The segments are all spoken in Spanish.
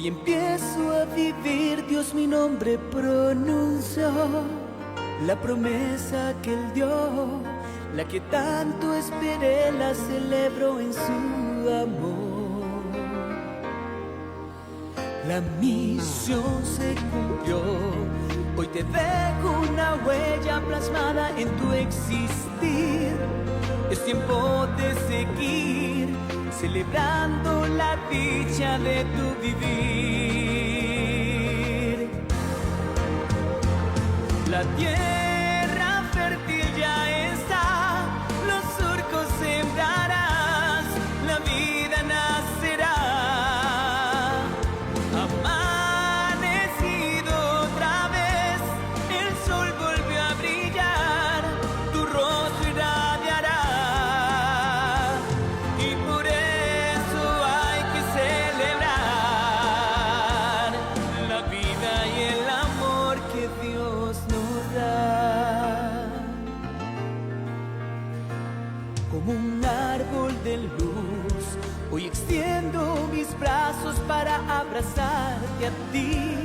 Hoy empiezo a vivir, Dios mi nombre pronunció, la promesa que Él dio, la que tanto esperé, la celebro en su amor. La misión se cumplió, hoy te dejo una huella plasmada en tu existir. Es tiempo de seguir celebrando la dicha de tu vivir. La tierra fértil ya está, los surcos sembrarás, la vida nacerá. Amanecido otra vez, el sol volvió a brillar, tu rostro irradiará. Y por eso hay que celebrar la vida y el amor que Dios nos da. Como un árbol de luz, hoy extiendo mis brazos para abrazarte a ti,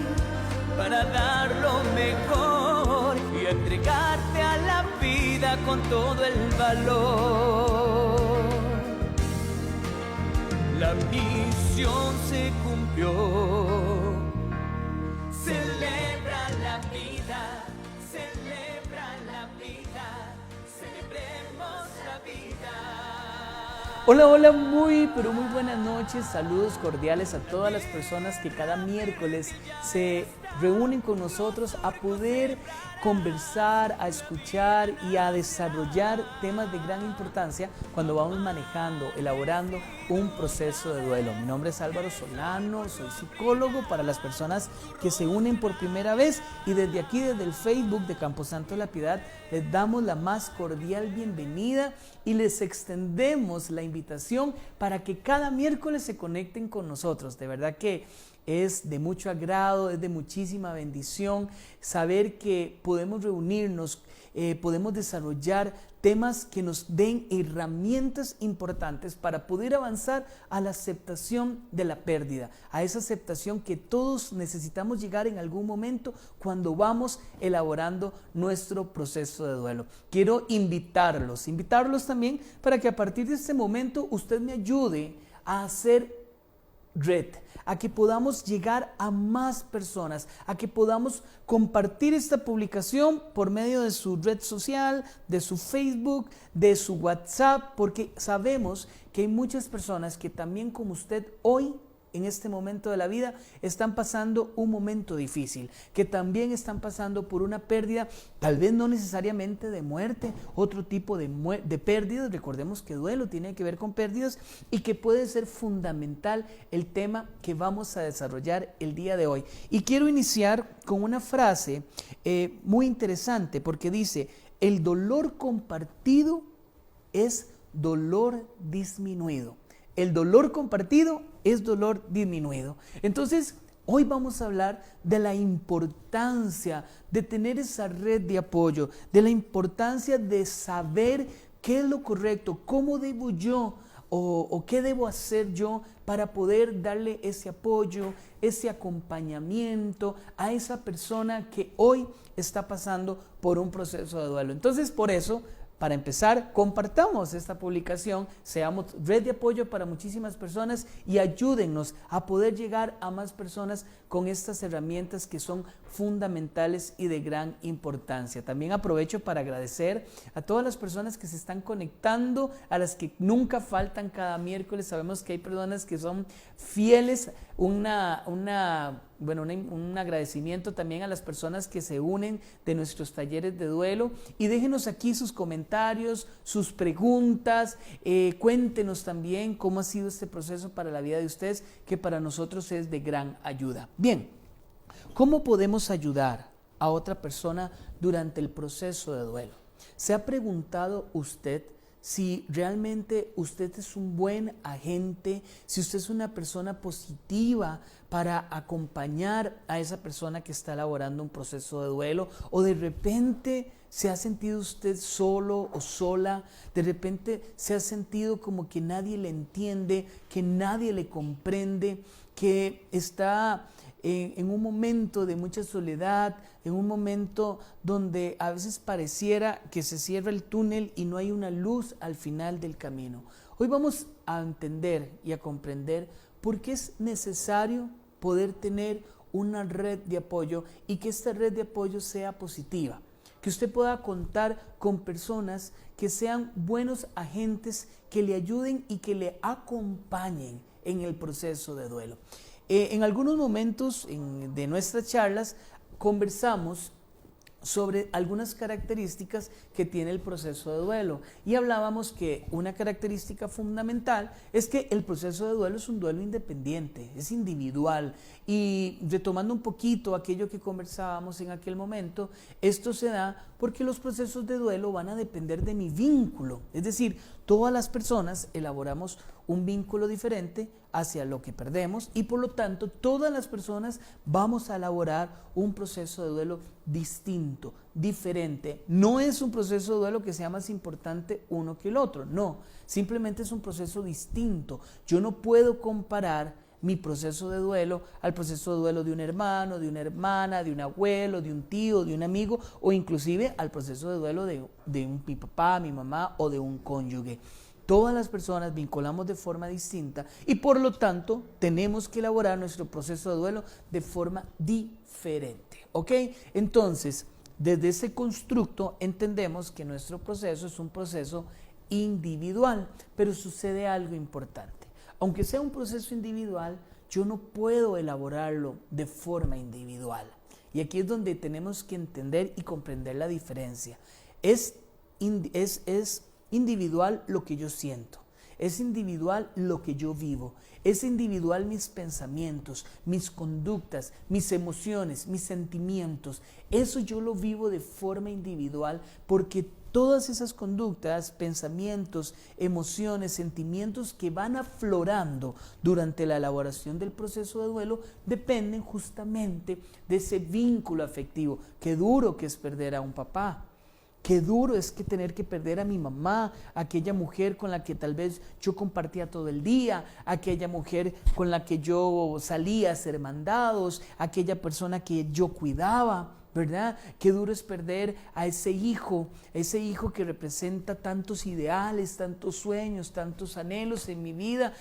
para dar lo mejor y entregarte a la vida con todo el valor. La misión se cumplió. Celebra la vida, celebra la vida, celebremos la vida. Hola, hola, muy buenas noches, saludos cordiales a todas las personas que cada miércoles se reúnen con nosotros a poder conversar, a escuchar y a desarrollar temas de gran importancia cuando vamos manejando, elaborando un proceso de duelo. Mi nombre es Álvaro Solano, soy psicólogo para las personas que se unen por primera vez y desde aquí, desde el Facebook de Camposanto de la Piedad, les damos la más cordial bienvenida y les extendemos la invitación para que cada miércoles se conecten con nosotros. De verdad que es de mucho agrado, es de muchísima bendición saber que podemos reunirnos, podemos desarrollar temas que nos den herramientas importantes para poder avanzar a la aceptación de la pérdida, a esa aceptación que todos necesitamos llegar en algún momento cuando vamos elaborando nuestro proceso de duelo. Quiero invitarlos también para que a partir de este momento usted me ayude a hacer red, a que podamos llegar a más personas, a que podamos compartir esta publicación por medio de su red social, de su Facebook, de su WhatsApp, porque sabemos que hay muchas personas que también como usted hoy, en este momento de la vida, están pasando un momento difícil, que también están pasando por una pérdida, tal vez no necesariamente de muerte, otro tipo de pérdidas. Recordemos que duelo tiene que ver con pérdidas y que puede ser fundamental el tema que vamos a desarrollar el día de hoy. Y quiero iniciar con una frase muy interesante porque dice: el dolor compartido es dolor disminuido. El dolor compartido es dolor disminuido. Entonces, hoy vamos a hablar de la importancia de tener esa red de apoyo, de la importancia de saber qué es lo correcto, cómo debo yo o qué debo hacer yo para poder darle ese apoyo, ese acompañamiento a esa persona que hoy está pasando por un proceso de duelo. Entonces, por eso, para empezar, compartamos esta publicación, seamos red de apoyo para muchísimas personas y ayúdennos a poder llegar a más personas con estas herramientas que son fundamentales y de gran importancia. También aprovecho para agradecer a todas las personas que se están conectando, a las que nunca faltan cada miércoles. Sabemos que hay personas que son fieles. Un agradecimiento también a las personas que se unen de nuestros talleres de duelo y déjenos aquí sus comentarios, sus preguntas, cuéntenos también cómo ha sido este proceso para la vida de ustedes, que para nosotros es de gran ayuda. Bien, ¿cómo podemos ayudar a otra persona durante el proceso de duelo? ¿Se ha preguntado usted si realmente usted es un buen agente, si usted es una persona positiva para acompañar a esa persona que está elaborando un proceso de duelo, o de repente se ha sentido usted solo o sola, de repente se ha sentido como que nadie le entiende, que nadie le comprende, que está en un momento de mucha soledad, en un momento donde a veces pareciera que se cierra el túnel y no hay una luz al final del camino. Hoy vamos a entender y a comprender por qué es necesario poder tener una red de apoyo y que esta red de apoyo sea positiva, que usted pueda contar con personas que sean buenos agentes, que le ayuden y que le acompañen en el proceso de duelo. En algunos momentos de nuestras charlas conversamos sobre algunas características que tiene el proceso de duelo y hablábamos que una característica fundamental es que el proceso de duelo es un duelo independiente, es individual, y retomando un poquito aquello que conversábamos en aquel momento, esto se da porque los procesos de duelo van a depender de mi vínculo, es decir, todas las personas elaboramos un vínculo diferente hacia lo que perdemos y por lo tanto todas las personas vamos a elaborar un proceso de duelo distinto, diferente. No es un proceso de duelo que sea más importante uno que el otro, no, simplemente es un proceso distinto. Yo no puedo comparar mi proceso de duelo al proceso de duelo de un hermano, de una hermana, de un abuelo, de un tío, de un amigo o inclusive al proceso de duelo de mi papá, mi mamá o de un cónyuge. Todas las personas vinculamos de forma distinta y por lo tanto tenemos que elaborar nuestro proceso de duelo de forma diferente, ¿ok? Entonces, desde ese constructo entendemos que nuestro proceso es un proceso individual, pero sucede algo importante. Aunque sea un proceso individual, yo no puedo elaborarlo de forma individual. Y aquí es donde tenemos que entender y comprender la diferencia. Es individual lo que yo siento, es individual lo que yo vivo, es individual mis pensamientos, mis conductas, mis emociones, mis sentimientos. Eso yo lo vivo de forma individual porque todas esas conductas, pensamientos, emociones, sentimientos que van aflorando durante la elaboración del proceso de duelo dependen justamente de ese vínculo afectivo. Qué duro que es perder a un papá. Qué duro es que tener que perder a mi mamá, aquella mujer con la que tal vez yo compartía todo el día, aquella mujer con la que yo salía a hacer mandados, aquella persona que yo cuidaba, ¿verdad? Qué duro es perder a ese hijo que representa tantos ideales, tantos sueños, tantos anhelos en mi vida,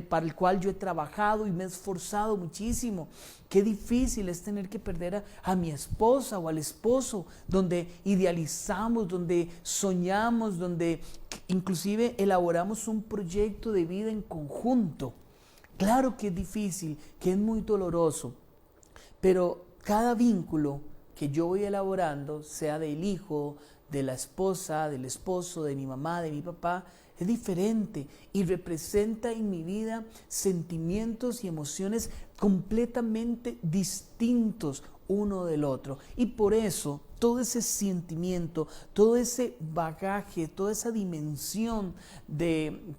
para el cual yo he trabajado y me he esforzado muchísimo. Qué difícil es tener que perder a mi esposa o al esposo, donde idealizamos, donde soñamos, donde inclusive elaboramos un proyecto de vida en conjunto. Claro que es difícil, que es muy doloroso, pero cada vínculo que yo voy elaborando, sea del hijo, de la esposa, del esposo, de mi mamá, de mi papá, es diferente y representa en mi vida sentimientos y emociones completamente distintos uno del otro. Y por eso todo ese sentimiento, todo ese bagaje, toda esa dimensión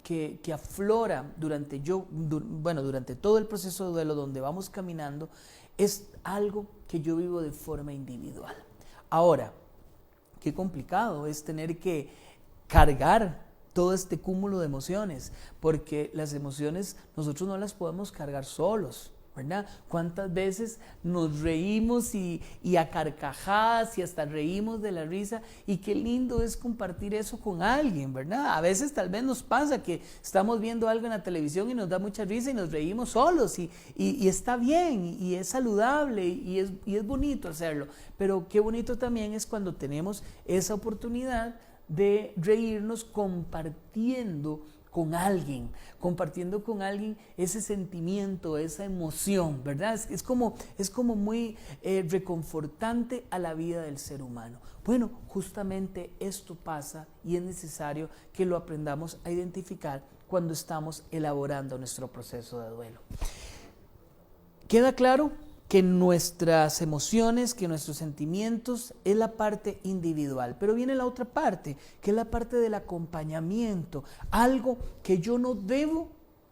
que aflora durante todo el proceso de duelo donde vamos caminando, es algo que yo vivo de forma individual. Ahora, qué complicado es tener que cargar todo este cúmulo de emociones, porque las emociones nosotros no las podemos cargar solos, ¿verdad? ¿Cuántas veces nos reímos y a carcajadas y hasta reímos de la risa? Y qué lindo es compartir eso con alguien, ¿verdad? A veces tal vez nos pasa que estamos viendo algo en la televisión y nos da mucha risa y nos reímos solos y está bien y es saludable y es bonito hacerlo, pero qué bonito también es cuando tenemos esa oportunidad de reírnos compartiendo con alguien ese sentimiento, esa emoción, ¿verdad? Es como muy reconfortante a la vida del ser humano. Bueno, justamente esto pasa y es necesario que lo aprendamos a identificar cuando estamos elaborando nuestro proceso de duelo. ¿Queda claro que nuestras emociones, que nuestros sentimientos es la parte individual. Pero viene la otra parte, que es la parte del acompañamiento. Algo que yo no debo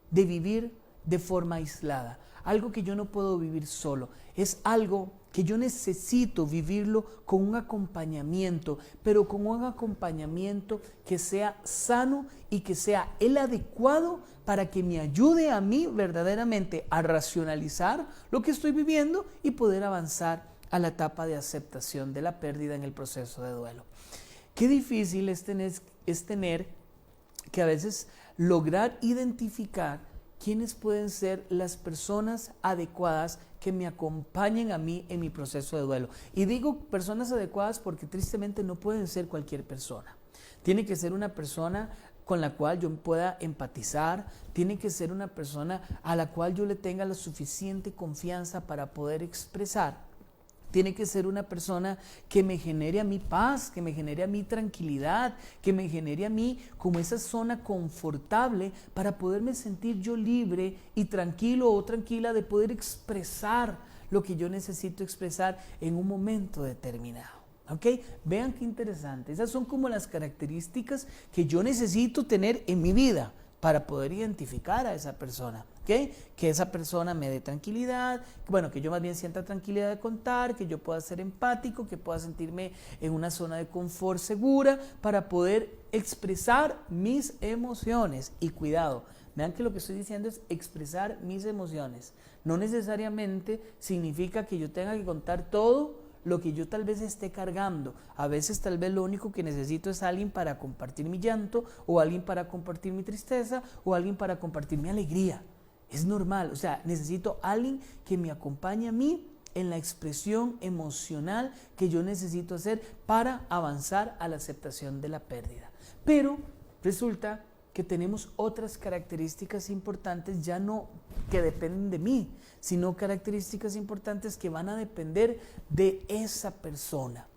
de vivir de forma aislada. Algo que yo no puedo vivir solo. Es algo que yo necesito vivirlo con un acompañamiento, pero con un acompañamiento que sea sano y que sea el adecuado para que me ayude a mí verdaderamente a racionalizar lo que estoy viviendo y poder avanzar a la etapa de aceptación de la pérdida en el proceso de duelo. Qué difícil es tener que a veces lograr identificar quiénes pueden ser las personas adecuadas que me acompañen a mí en mi proceso de duelo. Y digo personas adecuadas porque tristemente no pueden ser cualquier persona. Tiene que ser una persona con la cual yo pueda empatizar, tiene que ser una persona a la cual yo le tenga la suficiente confianza para poder expresar. Tiene que ser una persona que me genere a mí paz, que me genere a mí tranquilidad, que me genere a mí como esa zona confortable para poderme sentir yo libre y tranquilo o tranquila de poder expresar lo que yo necesito expresar en un momento determinado. ¿Ok? Vean qué interesante. Esas son como las características que yo necesito tener en mi vida para poder identificar a esa persona. ¿Okay? Que esa persona me dé tranquilidad, que yo más bien sienta tranquilidad de contar, que yo pueda ser empático, que pueda sentirme en una zona de confort segura para poder expresar mis emociones. Y cuidado, vean que lo que estoy diciendo es expresar mis emociones. No necesariamente significa que yo tenga que contar todo lo que yo tal vez esté cargando. A veces tal vez lo único que necesito es alguien para compartir mi llanto, o alguien para compartir mi tristeza, o alguien para compartir mi alegría. Es normal, necesito alguien que me acompañe a mí en la expresión emocional que yo necesito hacer para avanzar a la aceptación de la pérdida. Pero resulta que tenemos otras características importantes, ya no que dependen de mí, sino características importantes que van a depender de esa persona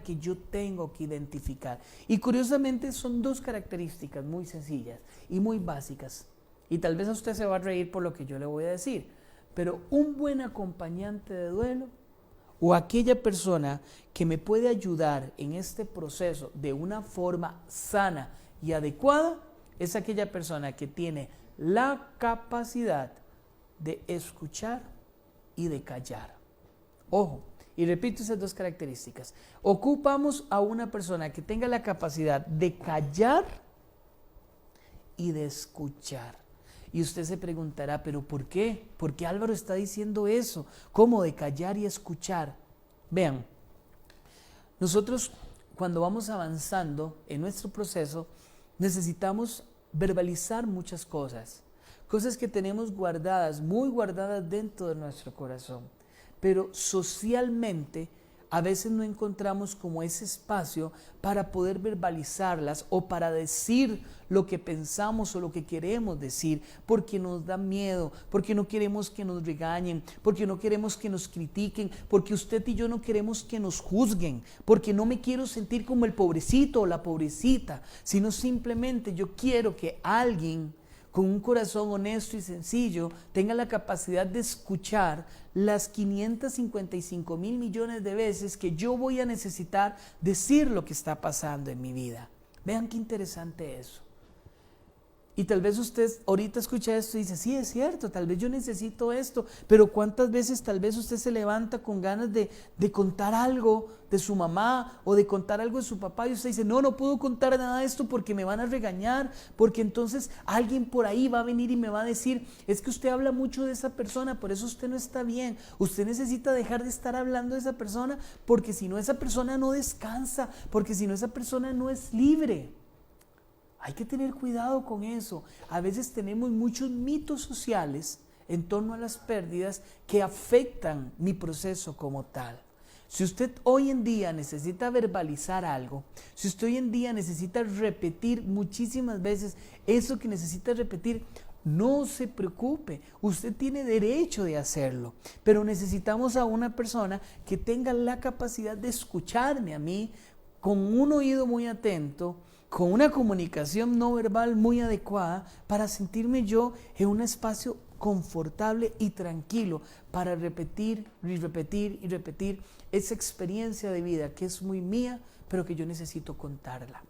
que yo tengo que identificar. Y curiosamente son dos características muy sencillas y muy básicas. Y tal vez a usted se va a reír por lo que yo le voy a decir, pero un buen acompañante de duelo o aquella persona que me puede ayudar en este proceso de una forma sana y adecuada es aquella persona que tiene la capacidad de escuchar y de callar. Ojo, y repito esas dos características. Ocupamos a una persona que tenga la capacidad de callar y de escuchar. Y usted se preguntará, ¿pero por qué? ¿Por qué Álvaro está diciendo eso? ¿Cómo de callar y escuchar? Vean, nosotros cuando vamos avanzando en nuestro proceso necesitamos verbalizar muchas cosas que tenemos guardadas, muy guardadas dentro de nuestro corazón, pero socialmente a veces no encontramos como ese espacio para poder verbalizarlas o para decir lo que pensamos o lo que queremos decir, porque nos da miedo, porque no queremos que nos regañen, porque no queremos que nos critiquen, porque usted y yo no queremos que nos juzguen, porque no me quiero sentir como el pobrecito o la pobrecita, sino simplemente yo quiero que alguien con un corazón honesto y sencillo tenga la capacidad de escuchar las 555,000 millones de veces que yo voy a necesitar decir lo que está pasando en mi vida. Vean qué interesante eso. Y tal vez usted ahorita escucha esto y dice, sí, es cierto, tal vez yo necesito esto, pero ¿cuántas veces tal vez usted se levanta con ganas de contar algo de su mamá o de contar algo de su papá y usted dice, no puedo contar nada de esto porque me van a regañar, porque entonces alguien por ahí va a venir y me va a decir, es que usted habla mucho de esa persona, por eso usted no está bien, usted necesita dejar de estar hablando de esa persona porque si no esa persona no descansa, porque si no esa persona no es libre. Hay que tener cuidado con eso. A veces tenemos muchos mitos sociales en torno a las pérdidas que afectan mi proceso como tal. Si usted hoy en día necesita verbalizar algo, si usted hoy en día necesita repetir muchísimas veces eso que necesita repetir, no se preocupe, usted tiene derecho de hacerlo, pero necesitamos a una persona que tenga la capacidad de escucharme a mí con un oído muy atento, con una comunicación no verbal muy adecuada para sentirme yo en un espacio confortable y tranquilo para repetir y repetir y repetir esa experiencia de vida que es muy mía, pero que yo necesito contarla.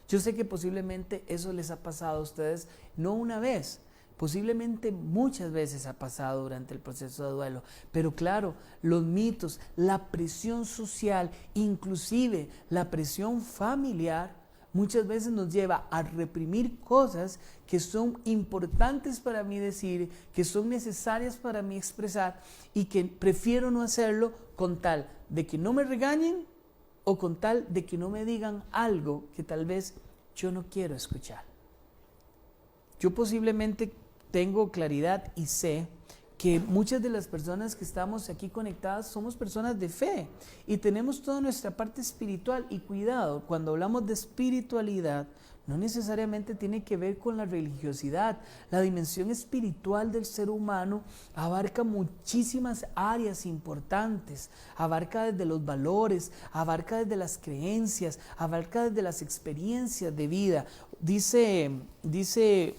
Yo sé que posiblemente eso les ha pasado a ustedes no una vez, posiblemente muchas veces ha pasado durante el proceso de duelo, pero claro, los mitos, la presión social, inclusive la presión familiar, muchas veces nos lleva a reprimir cosas que son importantes para mí decir, que son necesarias para mí expresar y que prefiero no hacerlo con tal de que no me regañen o con tal de que no me digan algo que tal vez yo no quiero escuchar. Yo posiblemente tengo claridad y sé que muchas de las personas que estamos aquí conectadas somos personas de fe y tenemos toda nuestra parte espiritual. Y cuidado, cuando hablamos de espiritualidad, no necesariamente tiene que ver con la religiosidad. La dimensión espiritual del ser humano abarca muchísimas áreas importantes, abarca desde los valores, abarca desde las creencias, abarca desde las experiencias de vida. Dice,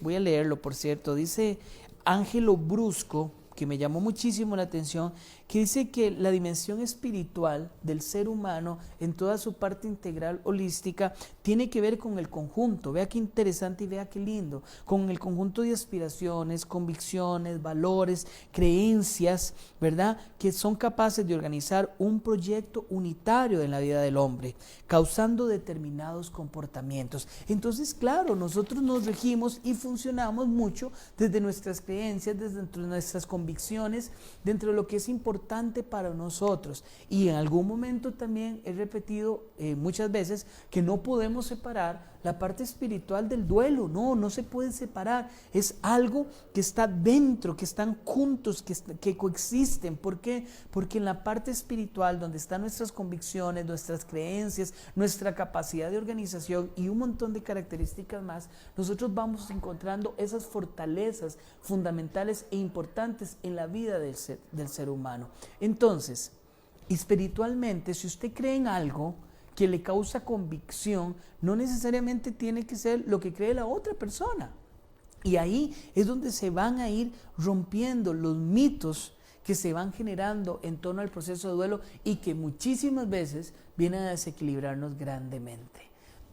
voy a leerlo por cierto, dice Ángelo Brusco, que me llamó muchísimo la atención, que dice que la dimensión espiritual del ser humano en toda su parte integral holística tiene que ver con el conjunto, vea qué interesante y vea qué lindo, con el conjunto de aspiraciones, convicciones, valores, creencias, ¿verdad? Que son capaces de organizar un proyecto unitario en la vida del hombre, causando determinados comportamientos. Entonces, claro, nosotros nos regimos y funcionamos mucho desde nuestras creencias, desde nuestras convicciones, dentro de lo que es importante para nosotros. Y en algún momento también he repetido muchas veces que no podemos separar la parte espiritual del duelo. No se puede separar. Es algo que está dentro, que están juntos, que coexisten. ¿Por qué? Porque en la parte espiritual, donde están nuestras convicciones, nuestras creencias, nuestra capacidad de organización y un montón de características más, nosotros vamos encontrando esas fortalezas fundamentales e importantes en la vida del ser humano. Entonces, espiritualmente, si usted cree en algo que le causa convicción, no necesariamente tiene que ser lo que cree la otra persona. Y ahí es donde se van a ir rompiendo los mitos que se van generando en torno al proceso de duelo y que muchísimas veces vienen a desequilibrarnos grandemente.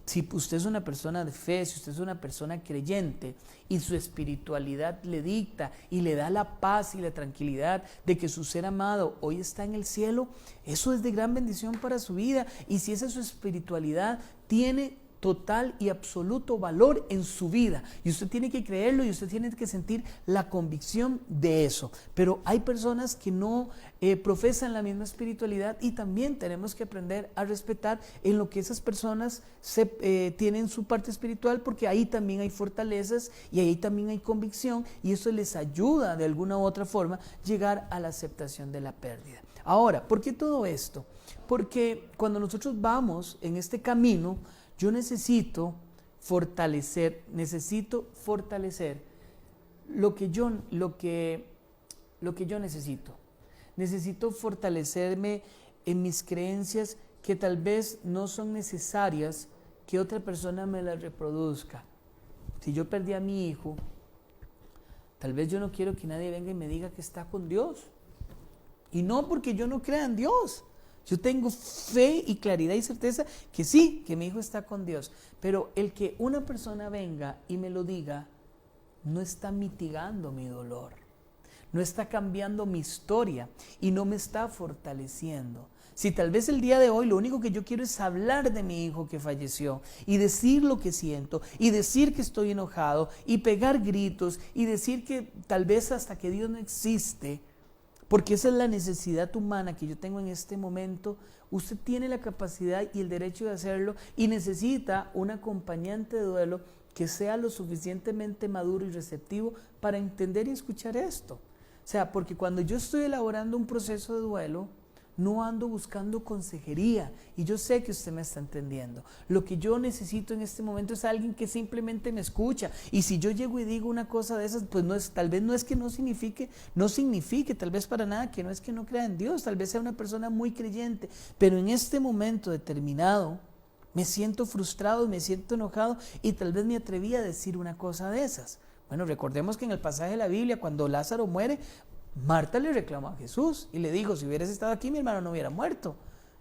Si usted es una persona de fe, si usted es una persona creyente y su espiritualidad le dicta y le da la paz y la tranquilidad de que su ser amado hoy está en el cielo, eso es de gran bendición para su vida. Y si esa es su espiritualidad, tiene total y absoluto valor en su vida y usted tiene que creerlo y usted tiene que sentir la convicción de eso. Pero hay personas que no profesan la misma espiritualidad y también tenemos que aprender a respetar en lo que esas personas tienen su parte espiritual, porque ahí también hay fortalezas y ahí también hay convicción y eso les ayuda de alguna u otra forma llegar a la aceptación de la pérdida. Ahora, ¿por qué todo esto? Porque cuando nosotros vamos en este camino, yo necesito fortalecer lo que yo necesito. Necesito fortalecerme en mis creencias que tal vez no son necesarias que otra persona me las reproduzca. Si yo perdí a mi hijo, tal vez yo no quiero que nadie venga y me diga que está con Dios. Y no porque yo no crea en Dios. Yo tengo fe y claridad y certeza que sí, que mi hijo está con Dios. Pero el que una persona venga y me lo diga, no está mitigando mi dolor, no está cambiando mi historia y no me está fortaleciendo. Si tal vez el día de hoy lo único que yo quiero es hablar de mi hijo que falleció y decir lo que siento y decir que estoy enojado y pegar gritos y decir que tal vez hasta que Dios no existe, porque esa es la necesidad humana que yo tengo en este momento, usted tiene la capacidad y el derecho de hacerlo y necesita un acompañante de duelo que sea lo suficientemente maduro y receptivo para entender y escuchar esto. O sea, porque cuando yo estoy elaborando un proceso de duelo, no ando buscando consejería y yo sé que usted me está entendiendo. Lo que yo necesito en este momento es alguien que simplemente me escucha, y si yo llego y digo una cosa de esas, pues tal vez no es que no signifique, tal vez para nada que no es que no crea en Dios, tal vez sea una persona muy creyente, pero en este momento determinado me siento frustrado, me siento enojado y tal vez me atreví a decir una cosa de esas. Bueno, recordemos que en el pasaje de la Biblia, cuando Lázaro muere, Marta le reclamó a Jesús y le dijo, si hubieras estado aquí, mi hermano no hubiera muerto.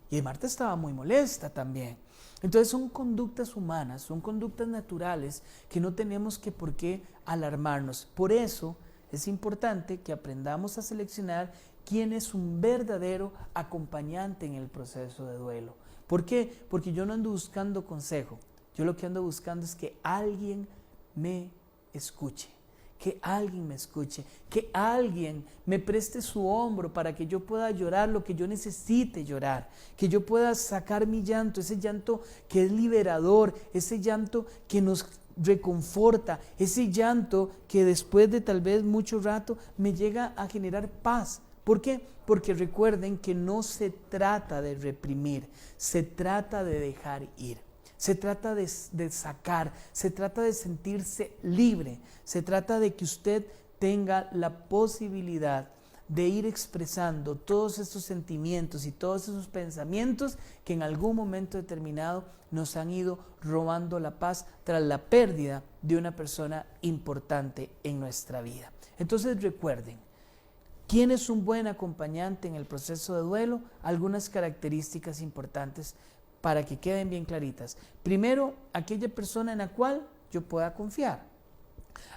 Y Marta estaba muy molesta también. Entonces son conductas humanas, son conductas naturales que no tenemos que por qué alarmarnos. Por eso es importante que aprendamos a seleccionar quién es un verdadero acompañante en el proceso de duelo. ¿Por qué? Porque yo no ando buscando consejo. Yo lo que ando buscando es que alguien me escuche. Que alguien me escuche, que alguien me preste su hombro para que yo pueda llorar lo que yo necesite llorar, que yo pueda sacar mi llanto, ese llanto que es liberador, ese llanto que nos reconforta, ese llanto que después de tal vez mucho rato me llega a generar paz. ¿Por qué? Porque recuerden que no se trata de reprimir, se trata de dejar ir. Se trata de sacar, se trata de sentirse libre, se trata de que usted tenga la posibilidad de ir expresando todos estos sentimientos y todos esos pensamientos que en algún momento determinado nos han ido robando la paz tras la pérdida de una persona importante en nuestra vida. Entonces recuerden, ¿quién es un buen acompañante en el proceso de duelo? Algunas características importantes para que queden bien claritas. Primero, aquella persona en la cual yo pueda confiar.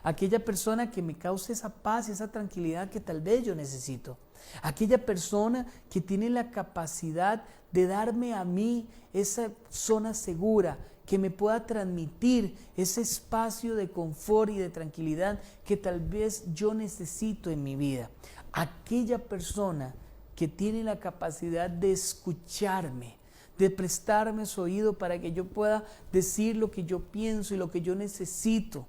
Aquella persona que me cause esa paz, esa tranquilidad que tal vez yo necesito. Aquella persona que tiene la capacidad de darme a mí esa zona segura, que me pueda transmitir ese espacio de confort y de tranquilidad que tal vez yo necesito en mi vida. Aquella persona que tiene la capacidad de escucharme, de prestarme su oído para que yo pueda decir lo que yo pienso y lo que yo necesito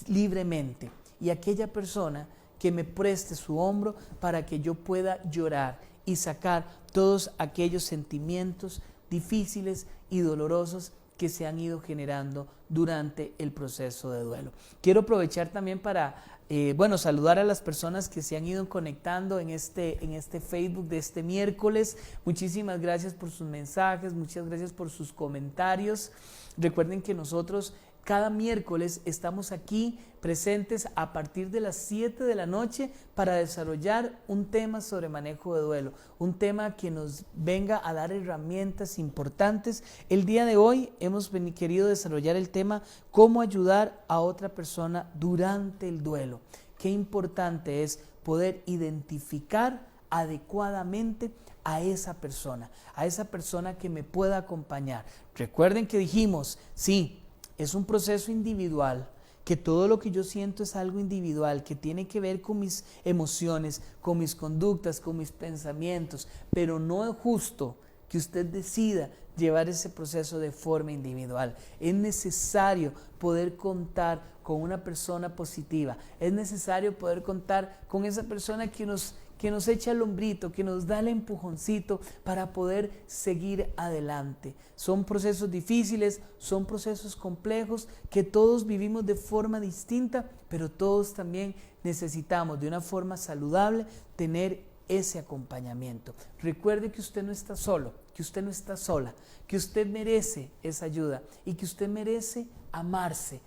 libremente. Y aquella persona que me preste su hombro para que yo pueda llorar y sacar todos aquellos sentimientos difíciles y dolorosos que se han ido generando durante el proceso de duelo. Quiero aprovechar también para saludar a las personas que se han ido conectando en este Facebook de este miércoles. Muchísimas gracias por sus mensajes, muchas gracias por sus comentarios. Recuerden que nosotros cada miércoles estamos aquí presentes a partir de las 7 de la noche para desarrollar un tema sobre manejo de duelo, un tema que nos venga a dar herramientas importantes. El día de hoy hemos querido desarrollar el tema cómo ayudar a otra persona durante el duelo. Qué importante es poder identificar adecuadamente a esa persona que me pueda acompañar. Recuerden que dijimos, sí, es un proceso individual, que todo lo que yo siento es algo individual, que tiene que ver con mis emociones, con mis conductas, con mis pensamientos, pero no es justo que usted decida llevar ese proceso de forma individual. Es necesario poder contar con una persona positiva, es necesario poder contar con esa persona que nos echa el hombrito, que nos da el empujoncito para poder seguir adelante. Son procesos difíciles, son procesos complejos que todos vivimos de forma distinta, pero todos también necesitamos de una forma saludable tener ese acompañamiento. Recuerde que usted no está solo, que usted no está sola, que usted merece esa ayuda y que usted merece amarse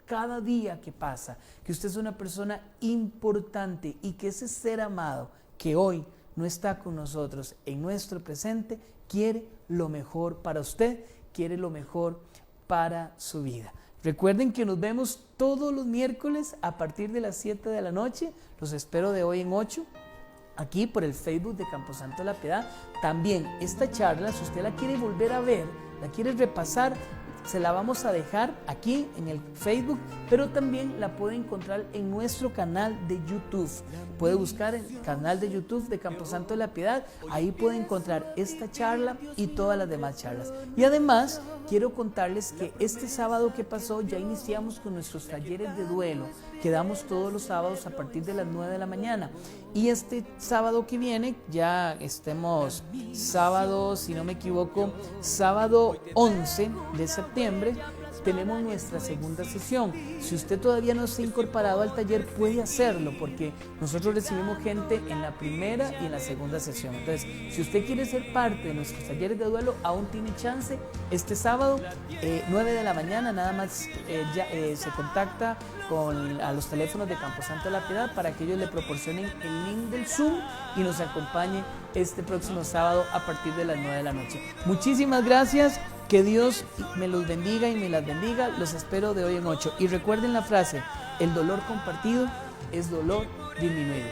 cada día que pasa, que usted es una persona importante y que ese ser amado que hoy no está con nosotros en nuestro presente, quiere lo mejor para usted, quiere lo mejor para su vida. Recuerden que nos vemos todos los miércoles a partir de las 7 de la noche, los espero de hoy en 8, aquí por el Facebook de Camposanto La Piedad. También esta charla, si usted la quiere volver a ver, la quiere repasar, se la vamos a dejar aquí en el Facebook, pero también la puede encontrar en nuestro canal de YouTube. Puede buscar el canal de YouTube de Camposanto de la Piedad, ahí puede encontrar esta charla y todas las demás charlas. Y además, quiero contarles que este sábado que pasó ya iniciamos con nuestros talleres de duelo, que damos todos los sábados a partir de las 9 de la mañana. Y este sábado que viene, ya estemos sábado, si no me equivoco, sábado 11 de septiembre, tenemos nuestra segunda sesión. Si usted todavía no se ha incorporado al taller, puede hacerlo, porque nosotros recibimos gente en la primera y en la segunda sesión. Entonces, si usted quiere ser parte de nuestros talleres de duelo, aún tiene chance. Este sábado, 9 de la mañana, nada más se contacta a los teléfonos de Camposanto de la Piedad para que ellos le proporcionen el link del Zoom y nos acompañe este próximo sábado a partir de las 9 de la noche. Muchísimas gracias, que Dios me los bendiga y me las bendiga. Los espero de hoy en 8. Y recuerden la frase: el dolor compartido es dolor disminuido.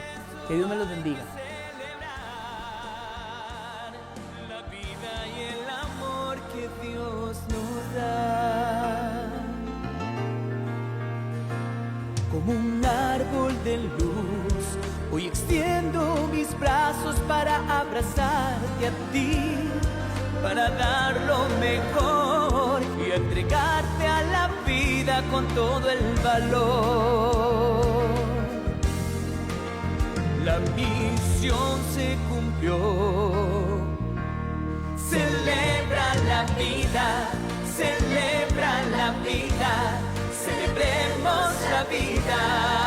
Que Dios me los bendiga. La vida y el amor que Dios nos da. Como un árbol de luz, hoy extiendo mis brazos para abrazarte a ti, para dar lo mejor y entregarte a la vida con todo el valor. La misión se cumplió. Celebra la vida, celebra la vida, celebremos la vida.